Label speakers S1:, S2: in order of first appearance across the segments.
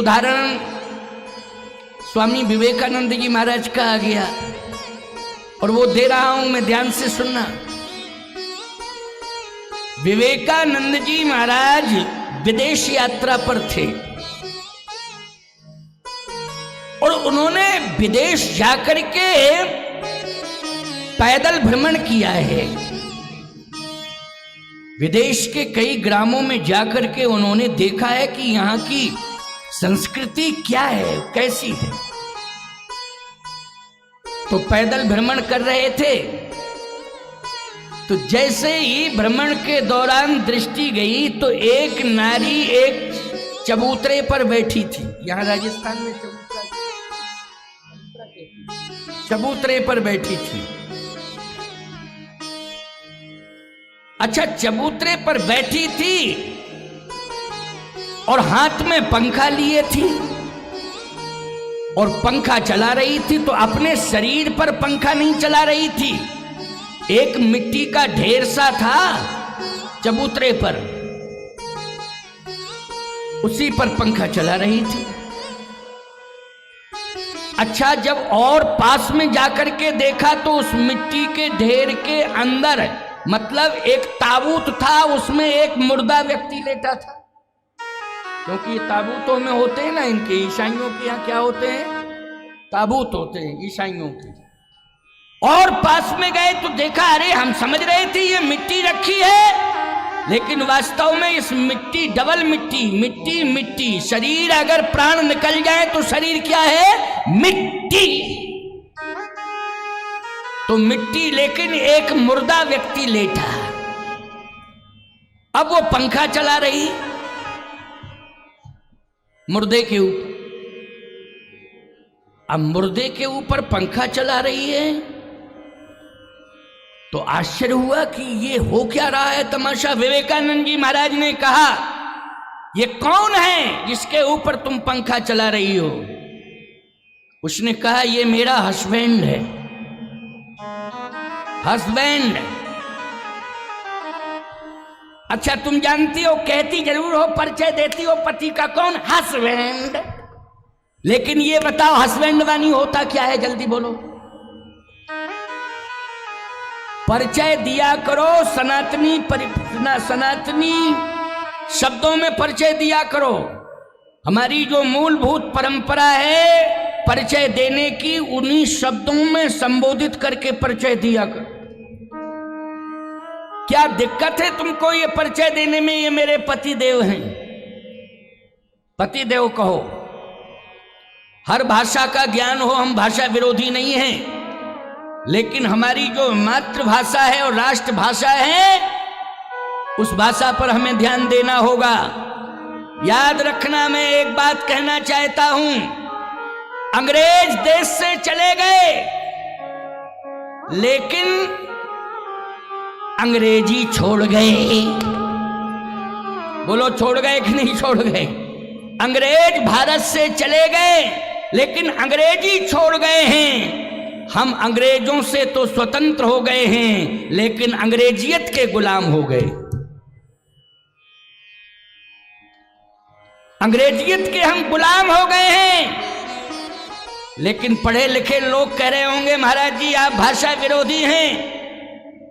S1: उदाहरण स्वामी विवेकानंद जी महाराज का आ गया और वो दे रहा हूं मैं, ध्यान से सुनना। विवेकानंद जी महाराज विदेश यात्रा पर थे और उन्होंने विदेश जाकर के पैदल भ्रमण किया है। विदेश के कई ग्रामों में जाकर के उन्होंने देखा है कि यहाँ की संस्कृति क्या है, कैसी है। तो पैदल भ्रमण कर रहे थे, तो जैसे ही भ्रमण के दौरान दृष्टि गई तो एक नारी एक चबूतरे पर बैठी थी। यहाँ राजस्थान में चबूतरे पर बैठी थी। अच्छा, चबूतरे पर बैठी थी और हाथ में पंखा लिए थी और पंखा चला रही थी। तो अपने शरीर पर पंखा नहीं चला रही थी, एक मिट्टी का ढेर सा था चबूतरे पर, उसी पर पंखा चला रही थी। अच्छा, जब और पास में जाकर के देखा तो उस मिट्टी के ढेर के अंदर मतलब एक ताबूत था, उसमें एक मुर्दा व्यक्ति लेटा था। क्योंकि ये ताबूतों में होते हैं ना, इनके ईसाइयों के यहाँ क्या होते हैं, ताबूत होते हैं ईसाइयों के। और पास में गए तो देखा, अरे हम समझ रहे थे ये मिट्टी रखी है, लेकिन वास्तव में इस मिट्टी डबल मिट्टी मिट्टी। शरीर अगर प्राण निकल जाए तो शरीर क्या है, मिट्टी। तो मिट्टी, लेकिन एक मुर्दा व्यक्ति लेटा। अब वो पंखा चला रही मुर्दे के ऊपर। अब मुर्दे के ऊपर पंखा चला रही है तो आश्चर्य हुआ कि ये हो क्या रहा है तमाशा। विवेकानंद जी महाराज ने कहा, ये कौन है जिसके ऊपर तुम पंखा चला रही हो? उसने कहा, ये मेरा हस्बैंड है। हस्बैंड? अच्छा, तुम जानती हो, कहती जरूर हो, परिचय देती हो पति का, कौन? हस्बैंड। लेकिन ये बताओ, हस्बैंड वानी होता क्या है, जल्दी बोलो। परिचय दिया करो, सनातनी शब्दों में परिचय दिया करो। हमारी जो मूलभूत परंपरा है परिचय देने की, उन्हीं शब्दों में संबोधित करके परिचय दिया करो। क्या दिक्कत है तुमको ये परिचय देने में, ये मेरे पति देव हैं, पति देव कहो। हर भाषा का ज्ञान हो, हम भाषा विरोधी नहीं हैं, लेकिन हमारी जो मातृभाषा है और राष्ट्रभाषा है, उस भाषा पर हमें ध्यान देना होगा। याद रखना, मैं एक बात कहना चाहता हूं, अंग्रेज देश से चले गए, लेकिन अंग्रेजी छोड़ गए। बोलो, छोड़ गए कि नहीं छोड़ गए? अंग्रेज भारत से चले गए, लेकिन अंग्रेजी छोड़ गए हैं। हम अंग्रेजों से तो स्वतंत्र हो गए हैं, लेकिन अंग्रेजियत के गुलाम हो गए। अंग्रेजियत के हम गुलाम हो गए हैं। लेकिन पढ़े लिखे लोग कह रहे होंगे, महाराज जी आप भाषा विरोधी हैं।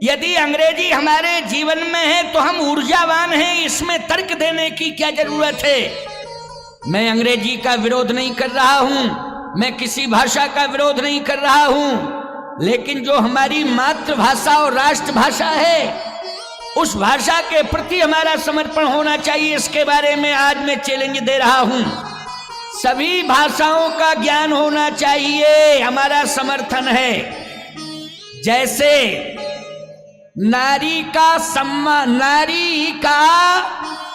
S1: यदि अंग्रेजी हमारे जीवन में है तो हम ऊर्जावान हैं, इसमें तर्क देने की क्या जरूरत है? मैं अंग्रेजी का विरोध नहीं कर रहा हूं, मैं किसी भाषा का विरोध नहीं कर रहा हूं, लेकिन जो हमारी मातृभाषा और राष्ट्रभाषा है, उस भाषा के प्रति हमारा समर्पण होना चाहिए। इसके बारे में आज मैं चैलेंज दे रहा हूं। सभी भाषाओं का ज्ञान होना चाहिए, हमारा समर्थन है। जैसे नारी का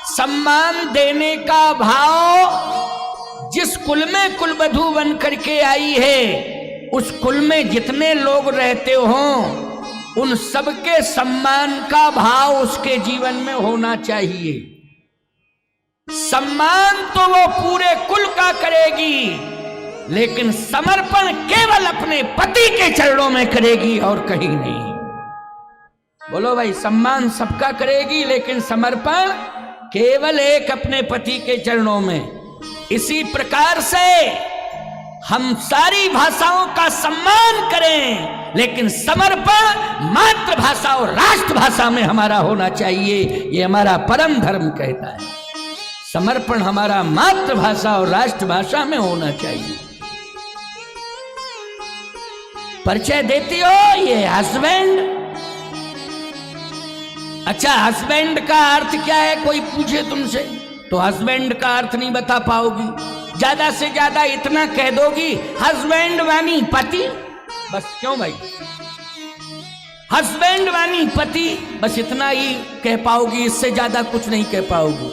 S1: सम्मान देने का भाव जिस कुल में कुलवधू बन करके आई है, उस कुल में जितने लोग रहते हों, उन सबके सम्मान का भाव उसके जीवन में होना चाहिए। सम्मान तो वो पूरे कुल का करेगी, लेकिन समर्पण केवल अपने पति के चरणों में करेगी और कहीं नहीं। बोलो भाई, सम्मान सबका करेगी, लेकिन समर्पण केवल एक अपने पति के चरणों में। इसी प्रकार से हम सारी भाषाओं का सम्मान करें, लेकिन समर्पण मातृभाषा और राष्ट्रभाषा में हमारा होना चाहिए। ये हमारा परम धर्म कहता है। समर्पण हमारा मातृभाषा और राष्ट्रभाषा में होना चाहिए। परिचय देती हो, ये हस्बैंड। अच्छा, हस्बैंड का अर्थ क्या है? कोई पूछे तुमसे तो हस्बैंड का अर्थ नहीं बता पाओगी। ज्यादा से ज्यादा इतना कह दोगी, हस्बैंड वानी पति, बस। क्यों भाई? हस्बैंड वानी पति, बस इतना ही कह पाओगी, इससे ज्यादा कुछ नहीं कह पाओगी।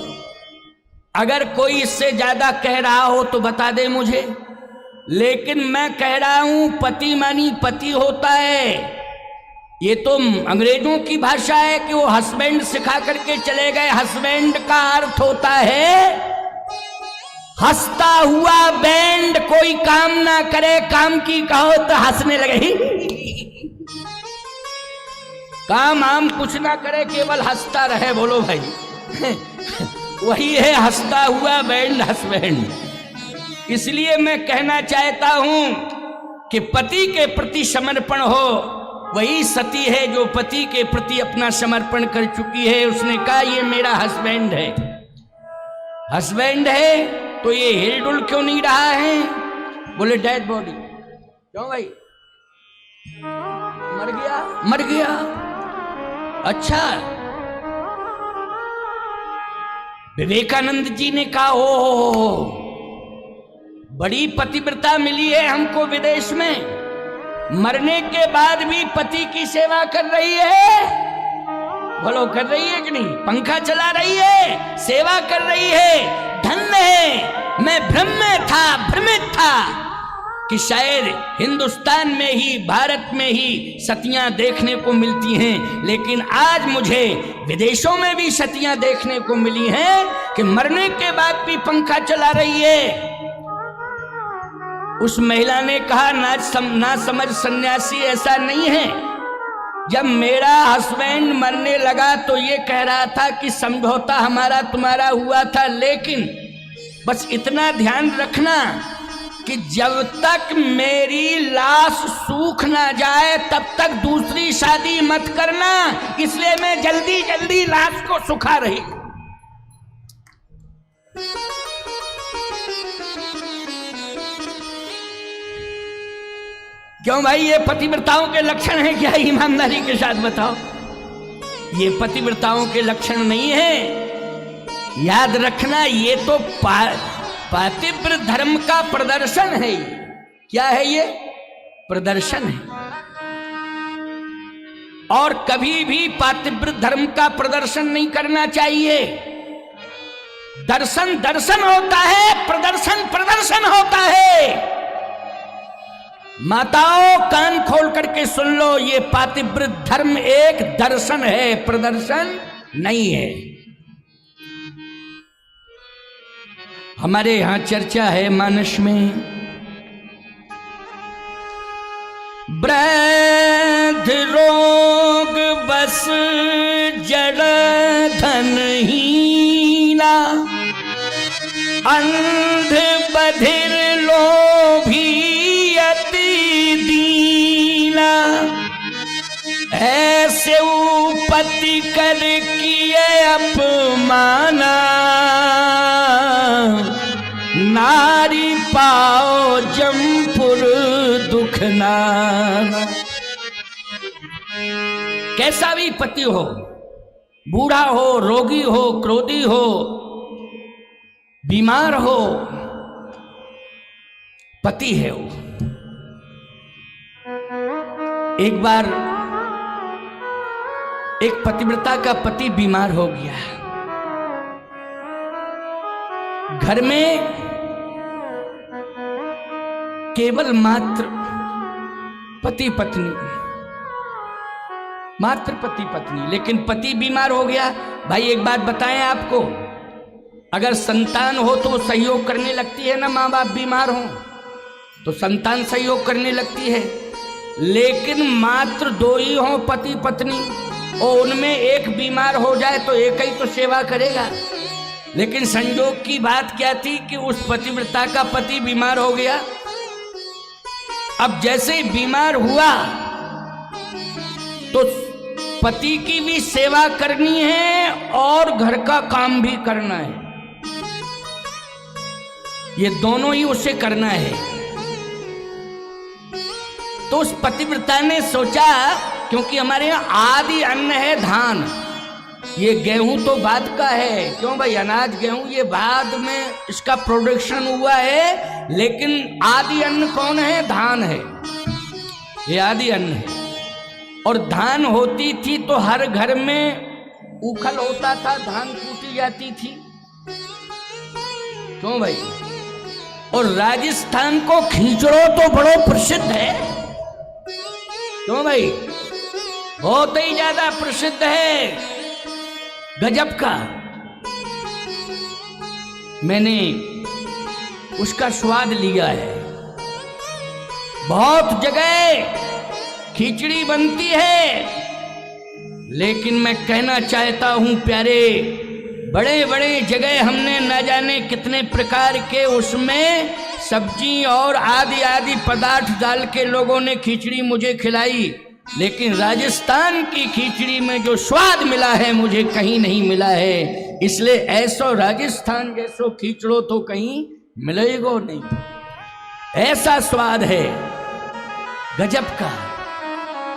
S1: अगर कोई इससे ज्यादा कह रहा हो तो बता दे मुझे, लेकिन मैं कह रहा हूं पति मानी पति होता है। ये तो अंग्रेजों की भाषा है कि वो हस्बैंड सिखा करके चले गए। हस्बैंड का अर्थ होता है हंसता हुआ बैंड, कोई काम ना करे, काम की कहो तो हंसने लगे। काम आम कुछ ना करे, केवल हंसता रहे। बोलो भाई, वही है हंसता हुआ बैंड, हस्बैंड। इसलिए मैं कहना चाहता हूं कि पति के प्रति समर्पण हो। वही सती है जो पति के प्रति अपना समर्पण कर चुकी है। उसने कहा ये मेरा हस्बैंड है। हस्बैंड है तो ये हिलडुल क्यों नहीं रहा है? बोले डेड बॉडी। क्यों भाई? मर गया? मर गया। अच्छा, विवेकानंद जी ने कहा हो बड़ी पतिव्रता मिली है हमको विदेश में, मरने के बाद भी पति की सेवा कर रही है। बोलो, कर रही है कि नहीं? पंखा चला रही है, सेवा कर रही है। धन्य है। मैं भ्रम में था, भ्रमित था कि शायद हिंदुस्तान में ही, भारत में ही सतियां देखने को मिलती हैं, लेकिन आज मुझे विदेशों में भी सतियां देखने को मिली हैं कि मरने के बाद भी पंखा चला रही है। उस महिला ने कहा ना समझ सन्यासी ऐसा नहीं है। जब मेरा हस्बैंड मरने लगा तो ये कह रहा था कि समझौता हमारा तुम्हारा हुआ था, लेकिन बस इतना ध्यान रखना कि जब तक मेरी लाश सूख ना जाए तब तक दूसरी शादी मत करना। इसलिए मैं जल्दी जल्दी लाश को सुखा रही। क्यों भाई? ये पतिव्रताओं के लक्षण है क्या? ईमानदारी के साथ बताओ, ये पतिव्रताओं के लक्षण नहीं है। याद रखना, ये तो पातिव्रत धर्म का प्रदर्शन है। क्या है ये? प्रदर्शन है। और कभी भी पातिव्रत धर्म का प्रदर्शन नहीं करना चाहिए। दर्शन दर्शन होता है, प्रदर्शन प्रदर्शन होता है। माताओं, कान खोल करके सुन लो, ये पातिव्रत धर्म एक दर्शन है, प्रदर्शन नहीं है। हमारे यहां चर्चा है मानस में, वृद्ध रोग बस जड़ धनहीना, अंध बधिर लोभी दीना, ऐसे पति कर किए अपमाना, नारी पाओ जमपुर दुख नाना। कैसा भी पति हो, बूढ़ा हो, रोगी हो, क्रोधी हो, बीमार हो, पति है वो। एक बार एक पतिव्रता का पति बीमार हो गया। घर में केवल मात्र पति पत्नी, मात्र पति पत्नी, लेकिन पति बीमार हो गया। भाई एक बात बताएं आपको, अगर संतान हो तो सहयोग करने लगती है ना। माँ बाप बीमार हो तो संतान सहयोग करने लगती है, लेकिन मात्र दो ही हो पति पत्नी और उनमें एक बीमार हो जाए तो एक ही तो सेवा करेगा। लेकिन संयोग की बात क्या थी कि उस पतिव्रता का पति बीमार हो गया। अब जैसे ही बीमार हुआ तो पति की भी सेवा करनी है और घर का काम भी करना है, ये दोनों ही उसे करना है। तो उस पतिव्रता ने सोचा, क्योंकि हमारे यहाँ आदि अन्न है धान, ये गेहूं तो बाद का है, क्यों भाई, अनाज गेहूं ये बाद में इसका प्रोडक्शन हुआ है, लेकिन आदि अन्न कौन है, धान है, ये आदि अन्न है। और धान होती थी तो हर घर में उखल होता था, धान कूटी जाती थी, क्यों भाई। और राजस्थान को खींचड़ो तो बड़ो प्रसिद्ध है, क्यों भाई, बहुत ही ज्यादा प्रसिद्ध है, गजब का। मैंने उसका स्वाद लिया है, बहुत जगह खिचड़ी बनती है, लेकिन मैं कहना चाहता हूं प्यारे, बड़े बड़े जगह हमने न जाने कितने प्रकार के उसमें सब्जी और आदि आदि पदार्थ डाल के लोगों ने खिचड़ी मुझे खिलाई, लेकिन राजस्थान की खिचड़ी में जो स्वाद मिला है मुझे कहीं नहीं मिला है। इसलिए ऐसो राजस्थान जैसो खिचड़ो तो कहीं मिलेगा नहीं, ऐसा स्वाद है गजब का।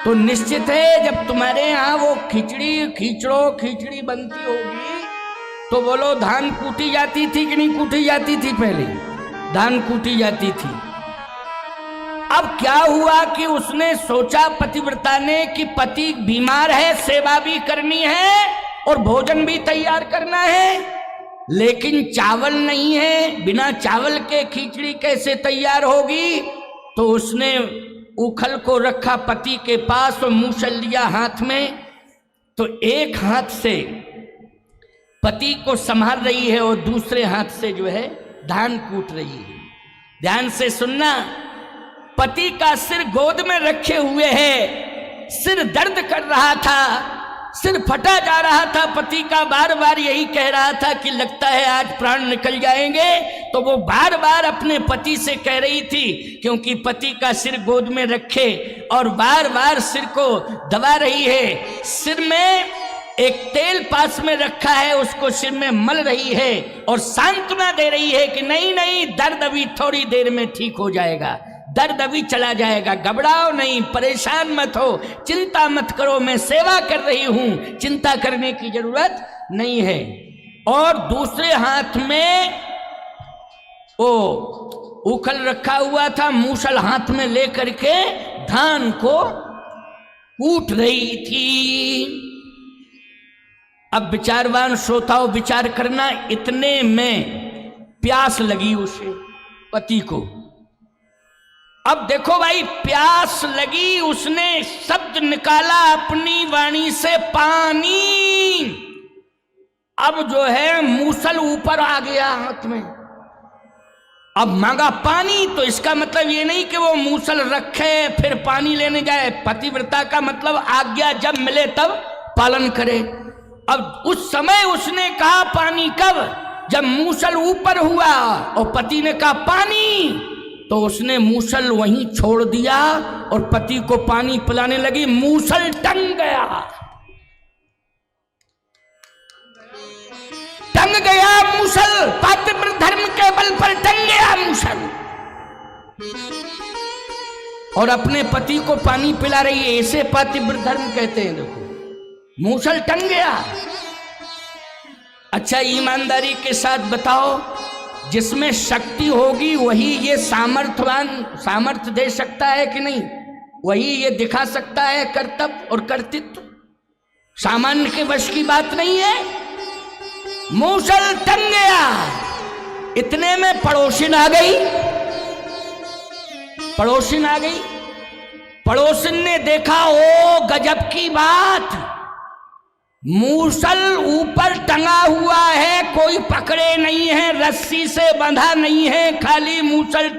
S1: तो निश्चित है जब तुम्हारे यहाँ वो खिचड़ी बनती होगी तो बोलो धान कूटी जाती थी कि नहीं कूटी जाती थी, पहले धान कूटी जाती थी। अब क्या हुआ कि उसने सोचा पतिव्रता ने कि पति बीमार है, सेवा भी करनी है और भोजन भी तैयार करना है, लेकिन चावल नहीं है, बिना चावल के खिचड़ी कैसे तैयार होगी। तो उसने उखल को रखा पति के पास और मूसल लिया हाथ में, तो एक हाथ से पति को संभाल रही है और दूसरे हाथ से जो है धान कूट रही है। ध्यान से सुनना, पति का सिर गोद में रखे हुए है, सिर दर्द कर रहा था, सिर फटा जा रहा था, पति का बार बार यही कह रहा था कि लगता है आज प्राण निकल जाएंगे। तो वो बार बार अपने पति से कह रही थी, क्योंकि पति का सिर गोद में रखे और बार बार सिर को दबा रही है, सिर में एक तेल पास में रखा है, उसको सिर में मल रही है और सांत्वना दे रही है कि नहीं नहीं, दर्द अभी थोड़ी देर में ठीक हो जाएगा, दर्द अभी चला जाएगा, घबराओ नहीं, परेशान मत हो, चिंता मत करो, मैं सेवा कर रही हूं, चिंता करने की जरूरत नहीं है। और दूसरे हाथ में वो उखल रखा हुआ था, मूसल हाथ में लेकर के धान को कूट रही थी। अब विचारवान श्रोताओं विचार करना, इतने में प्यास लगी उसे पति को। अब देखो भाई, प्यास लगी, उसने शब्द निकाला अपनी वाणी से, पानी। अब जो है मूसल ऊपर आ गया हाथ में, अब मांगा पानी। तो इसका मतलब ये नहीं कि वो मूसल रखे फिर पानी लेने जाए, पतिव्रता का मतलब आज्ञा जब मिले तब पालन करे। अब उस समय उसने कहा पानी, कब, जब मूसल ऊपर हुआ और पति ने कहा पानी, तो उसने मूसल वहीं छोड़ दिया और पति को पानी पिलाने लगी। मूसल टंग गया, टंग गया मूसल, पातिव्रत धर्म के बल पर टंग गया मूसल, और अपने पति को पानी पिला रही है। ऐसे पातिव्रत धर्म कहते हैं। देखो, मूसल टंग गया। अच्छा, ईमानदारी के साथ बताओ, जिसमें शक्ति होगी वही ये सामर्थ्य दे सकता है कि नहीं, वही ये दिखा सकता है कर्तव्य और कर्तृत्व, सामान्य के वश की बात नहीं है। मूसल टंग गया, इतने में पड़ोसिन आ गई। पड़ोसिन ने देखा, ओ गजब की बात, मूसल ऊपर टंगा हुआ है, कोई पकड़े नहीं है, रस्सी से बंधा नहीं है, खाली मूसल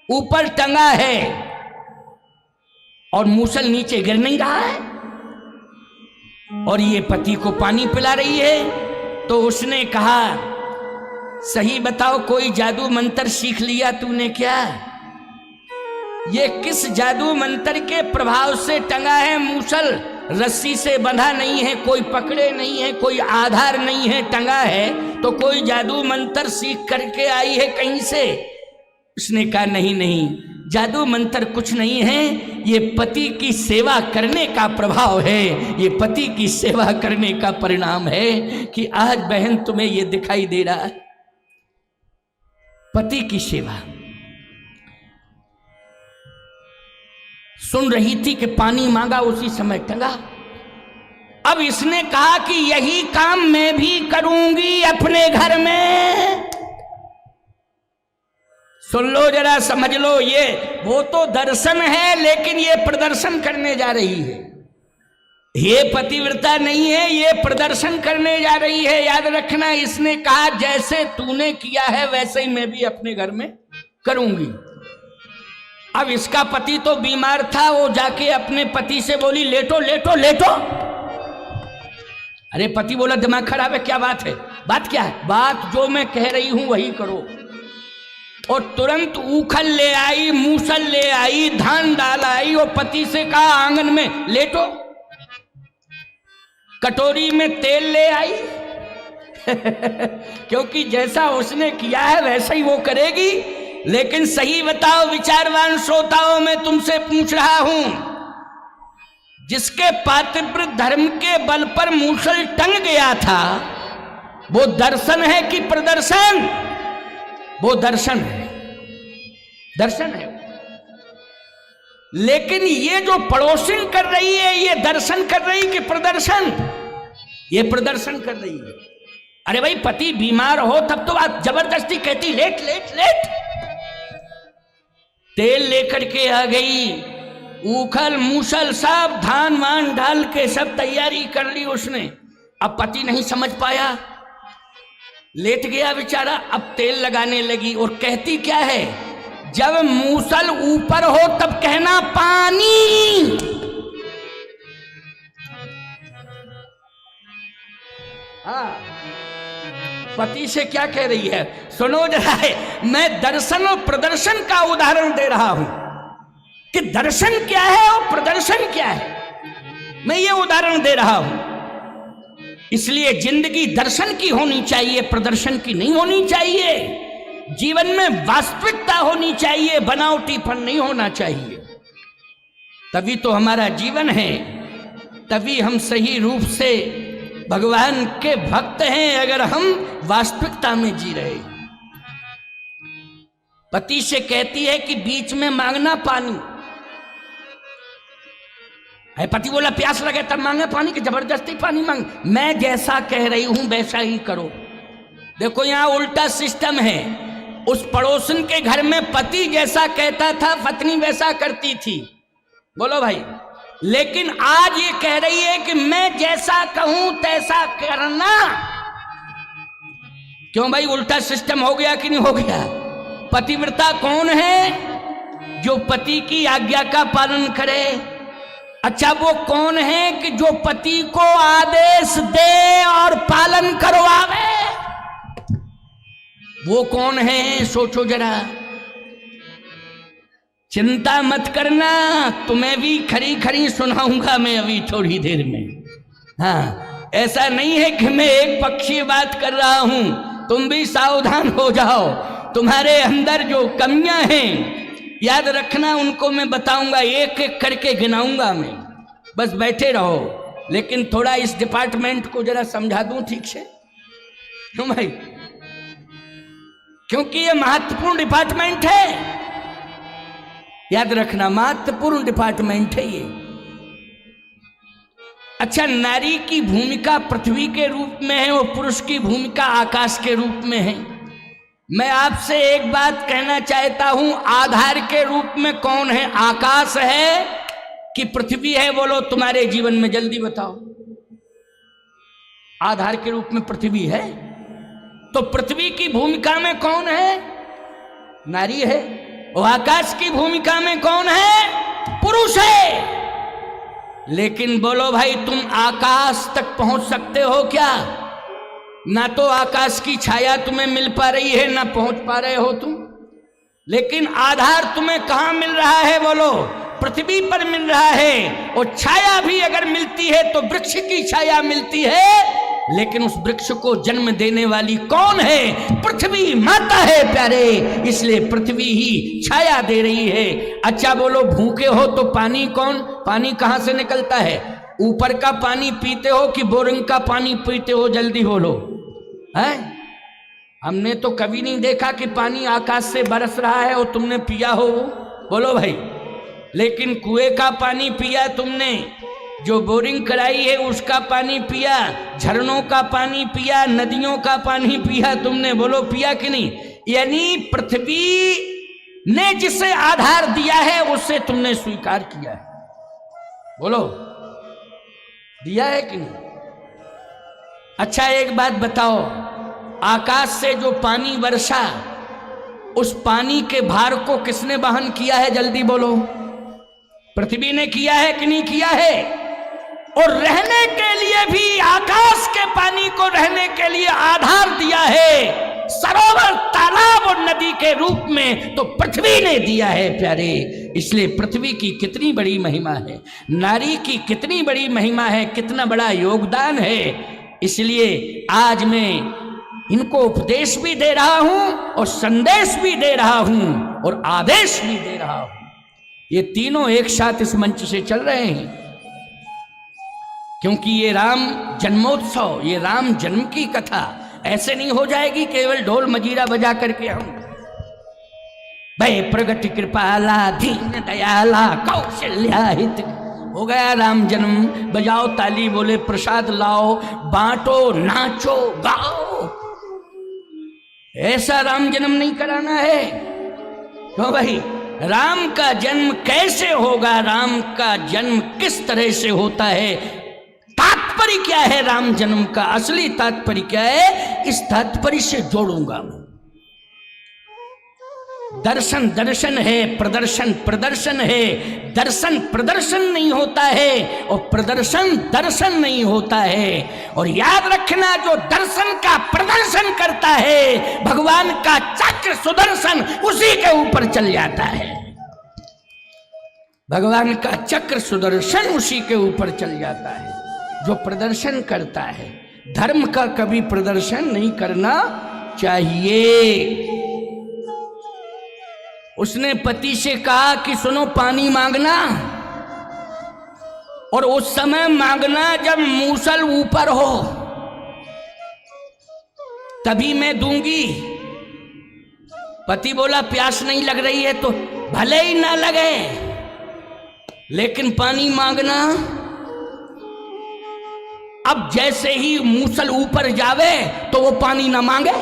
S1: ऊपर टंगा है और मूसल नीचे गिर नहीं रहा है, और ये पति को पानी पिला रही है। तो उसने कहा सही बताओ, कोई जादू मंत्र सीख लिया तूने क्या? ये किस जादू मंत्र के प्रभाव से टंगा है मूसल? रस्सी से बंधा नहीं है, कोई पकड़े नहीं है, कोई आधार नहीं है, टंगा है तो कोई जादू मंत्र सीख करके आई है कहीं से? उसने कहा नहीं नहीं, जादू मंत्र कुछ नहीं है, ये पति की सेवा करने का प्रभाव है, ये पति की सेवा करने का परिणाम है कि आज बहन तुम्हें ये दिखाई दे रहा है। पति की सेवा सुन रही थी कि पानी मांगा, उसी समय टंगा। अब इसने कहा कि यही काम मैं भी करूंगी अपने घर में। सुन लो जरा, समझ लो, ये वो तो दर्शन है लेकिन ये प्रदर्शन करने जा रही है। ये पतिव्रता नहीं है, ये प्रदर्शन करने जा रही है। याद रखना, इसने कहा जैसे तूने किया है वैसे ही मैं भी अपने घर में करूंगी। अब इसका पति तो बीमार था, वो जाके अपने पति से बोली लेटो लेटो लेटो। अरे पति बोला दिमाग खराब है, क्या बात है? बात क्या है? बात जो मैं कह रही हूं वही करो। और तुरंत ऊखल ले आई, मूसल ले आई, धान डाल आई और पति से कहा आंगन में लेटो। कटोरी में तेल ले आई क्योंकि जैसा उसने किया है वैसा ही वो करेगी। लेकिन सही बताओ विचारवान श्रोताओं, मैं तुमसे पूछ रहा हूं, जिसके पातिव्रत धर्म के बल पर मूसल टंग गया था वो दर्शन है कि प्रदर्शन? वो दर्शन है, दर्शन है। लेकिन ये जो पड़ोसिन कर रही है, ये दर्शन कर रही कि प्रदर्शन? ये प्रदर्शन कर रही है। अरे भाई, पति बीमार हो तब तो आप जबरदस्ती कहती लेट लेट लेट। तेल लेकर के आ गई, ऊखल मूसल सब धान वान डाल के सब तैयारी कर ली उसने। अब पति नहीं समझ पाया, लेट गया बेचारा। अब तेल लगाने लगी और कहती क्या है, जब मूसल ऊपर हो तब कहना पानी। हाँ, पति से क्या कह रही है सुनो जरा, मैं दर्शन और प्रदर्शन का उदाहरण दे रहा हूं कि दर्शन क्या है और प्रदर्शन क्या है। मैं ये उदाहरण दे रहा हूं। इसलिए जिंदगी दर्शन की होनी चाहिए, प्रदर्शन की नहीं होनी चाहिए। जीवन में वास्तविकता होनी चाहिए, बनावटीपन नहीं होना चाहिए। तभी तो हमारा जीवन है, तभी हम सही रूप से भगवान के भक्त हैं, अगर हम वास्तविकता में जी रहे। पति से कहती है कि बीच में मांगना पानी है। पति बोला प्यास लगे तब मांगे पानी कि जबरदस्ती पानी मांग? मैं जैसा कह रही हूं वैसा ही करो। देखो यहां उल्टा सिस्टम है। उस पड़ोसन के घर में पति जैसा कहता था पत्नी वैसा करती थी। बोलो भाई। लेकिन आज ये कह रही है कि मैं जैसा कहूं तैसा करना। क्यों भाई, उल्टा सिस्टम हो गया कि नहीं हो गया? पतिव्रता कौन है? जो पति की आज्ञा का पालन करे। अच्छा, वो कौन है कि जो पति को आदेश दे और पालन करवावे? वो कौन है? सोचो जरा। चिंता मत करना, तुम्हें भी खरी खरी सुनाऊंगा मैं अभी थोड़ी देर में। हाँ, ऐसा नहीं है कि मैं एक पक्षीय बात कर रहा हूं। तुम भी सावधान हो जाओ। तुम्हारे अंदर जो कमियां हैं याद रखना, उनको मैं बताऊंगा, एक एक करके गिनाऊंगा मैं। बस बैठे रहो। लेकिन थोड़ा इस डिपार्टमेंट को जरा समझा दूं ठीक से, क्यों भाई? क्योंकि ये महत्वपूर्ण डिपार्टमेंट है। याद रखना, महत्वपूर्ण डिपार्टमेंट है ये। अच्छा, नारी की भूमिका पृथ्वी के रूप में है और पुरुष की भूमिका आकाश के रूप में है। मैं आपसे एक बात कहना चाहता हूं, आधार के रूप में कौन है? आकाश है कि पृथ्वी है? बोलो तुम्हारे जीवन में, जल्दी बताओ। आधार के रूप में पृथ्वी है, तो पृथ्वी की भूमिका में कौन है? नारी है। और आकाश की भूमिका में कौन है? पुरुष है। लेकिन बोलो भाई, तुम आकाश तक पहुंच सकते हो क्या? ना तो आकाश की छाया तुम्हें मिल पा रही है, ना पहुंच पा रहे हो तुम, लेकिन आधार तुम्हें कहां मिल रहा है बोलो? पृथ्वी पर मिल रहा है। और छाया भी अगर मिलती है तो वृक्ष की छाया मिलती है, लेकिन उस वृक्ष को जन्म देने वाली कौन है? पृथ्वी माता है प्यारे, इसलिए पृथ्वी ही छाया दे रही है। अच्छा बोलो, भूखे हो तो पानी पानी कहां से निकलता है? ऊपर का पानी पीते हो कि बोरिंग का पानी पीते हो? जल्दी बोलो है। हमने तो कभी नहीं देखा कि पानी आकाश से बरस रहा है और तुमने पिया हो, बोलो भाई। लेकिन कुएं का पानी पिया तुमने, जो बोरिंग कराई है उसका पानी पिया, झरनों का पानी पिया, नदियों का पानी पिया तुमने, बोलो पिया कि नहीं? यानी पृथ्वी ने जिसे आधार दिया है उससे तुमने स्वीकार किया है, बोलो दिया है कि नहीं? अच्छा एक बात बताओ, आकाश से जो पानी वर्षा, उस पानी के भार को किसने वहन किया है? जल्दी बोलो। पृथ्वी ने किया है कि नहीं किया है? और रहने के लिए भी आकाश के पानी को रहने के लिए आधार दिया है, सरोवर, तालाब और नदी के रूप में तो पृथ्वी ने दिया है प्यारे। इसलिए पृथ्वी की कितनी बड़ी महिमा है, नारी की कितनी बड़ी महिमा है, कितना बड़ा योगदान है। इसलिए आज मैं इनको उपदेश भी दे रहा हूं और संदेश भी दे रहा हूं और आदेश भी दे रहा हूं। ये तीनों एक साथ इस मंच से चल रहे हैं, क्योंकि ये राम जन्मोत्सव, ये राम जन्म की कथा ऐसे नहीं हो जाएगी केवल ढोल मजीरा बजा करके हम भय प्रगट कृपाला दीन दयाला कौशल्या हित, हो गया राम जन्म। बजाओ ताली, बोले प्रसाद लाओ, बांटो, नाचो, गाओ। ऐसा राम जन्म नहीं कराना है। क्यों भाई? राम का जन्म कैसे होगा, राम का जन्म किस तरह से होता है, तात्पर्य क्या है राम जन्म का, असली तात्पर्य क्या है, इस तात्पर्य से जोड़ूंगा मैं। दर्शन दर्शन है, प्रदर्शन प्रदर्शन है। दर्शन प्रदर्शन नहीं होता है और प्रदर्शन दर्शन नहीं होता है। और याद रखना, जो दर्शन का प्रदर्शन करता है, भगवान का चक्र सुदर्शन उसी के ऊपर चल जाता है। भगवान का चक्र सुदर्शन उसी के ऊपर चल जाता है जो प्रदर्शन करता है। धर्म का कभी प्रदर्शन नहीं करना चाहिए। उसने पति से कहा कि सुनो पानी मांगना, और उस समय मांगना जब मूसल ऊपर हो, तभी मैं दूंगी। पति बोला प्यास नहीं लग रही है तो भले ही ना लगे, लेकिन पानी मांगना। अब जैसे ही मूसल ऊपर जावे तो वो पानी ना मांगे।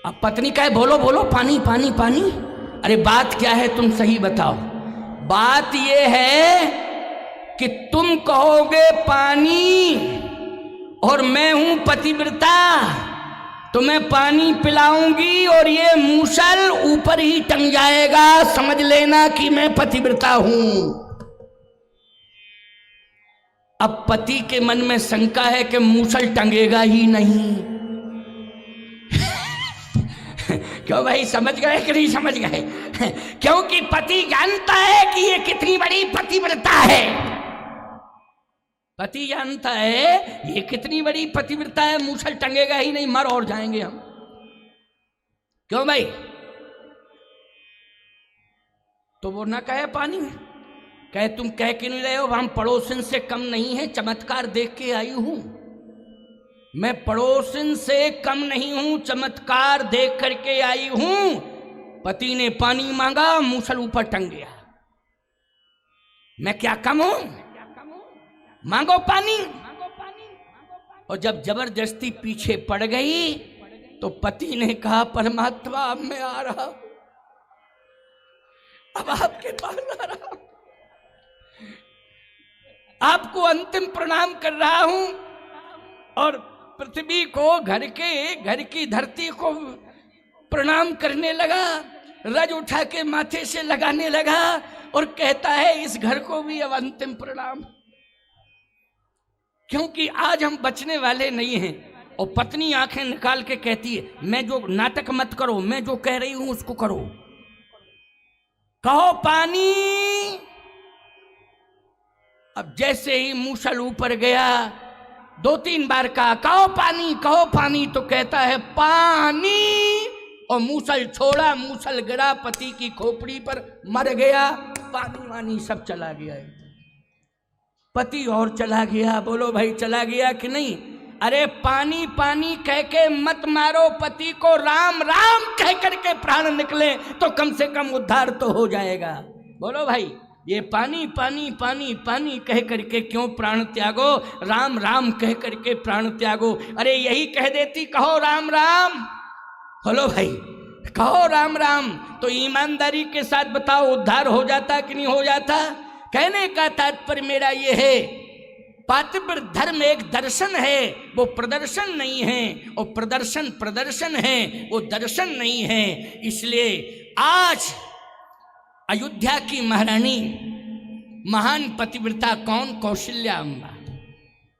S1: अब पत्नी कहे बोलो बोलो पानी पानी पानी। अरे बात क्या है तुम सही बताओ। बात ये है कि तुम कहोगे पानी और मैं हूं पतिव्रता, तो मैं पानी पिलाऊंगी और ये मूसल ऊपर ही टंग जाएगा, समझ लेना कि मैं पतिव्रता हूं। अब पति के मन में शंका है कि मूसल टंगेगा ही नहीं। क्यों भाई, समझ गए कि नहीं समझ गए? क्योंकि पति जानता है कि ये कितनी बड़ी पतिव्रता है। पति जानता है ये कितनी बड़ी पतिव्रता है, मूसल टंगेगा ही नहीं, मर और जाएंगे हम। क्यों भाई? तो वो ना कहे पानी, कहे तुम कह के नहीं रहे हो, हम पड़ोसन से कम नहीं है, चमत्कार देख के आई हूं। मैं पड़ोसन से कम नहीं हूं, चमत्कार देख करके आई हूं। पति ने पानी मांगा, मूसल ऊपर टंग गया। मैं क्या कम हूं? मांगो पानी। और जब जबरदस्ती पीछे पड़ गई तो पति ने कहा परमात्मा अब मैं आ रहा हूं, अब आपके पास आ रहा हूं, आपको अंतिम प्रणाम कर रहा हूं। और पृथ्वी को, घर की धरती को प्रणाम करने लगा, रज उठा के माथे से लगाने लगा और कहता है इस घर को भी अब अंतिम प्रणाम। क्योंकि आज हम बचने वाले नहीं हैं। और पत्नी आंखें निकाल के कहती है, मैं जो नाटक मत करो, मैं जो कह रही हूं उसको करो। कहो पानी। अब जैसे ही मूसल ऊपर गया, 2-3 बार कहा कहो पानी, कहो पानी, तो कहता है पानी, और मूसल छोड़ा, मूसल गिरा पति की खोपड़ी पर, मर गया। पानी वानी सब चला गया। पति और चला गया। बोलो भाई चला गया कि नहीं? अरे पानी पानी कह के मत मारो पति को, राम राम कह करके प्राण निकले तो कम से कम उद्धार तो हो जाएगा। बोलो भाई, ये पानी पानी पानी पानी कह करके क्यों प्राण त्यागो, राम राम कह करके प्राण त्यागो। अरे यही कह देती कहो राम राम, बोलो भाई कहो राम राम, तो ईमानदारी के साथ बताओ उद्धार हो जाता कि नहीं हो जाता? कहने का तात्पर्य मेरा ये है, पातिव्रत धर्म एक दर्शन है, वो प्रदर्शन नहीं है। और प्रदर्शन प्रदर्शन है, वो दर्शन नहीं है। इसलिए आज अयोध्या की महारानी, महान पतिव्रता कौन? कौशल्या अम्बा।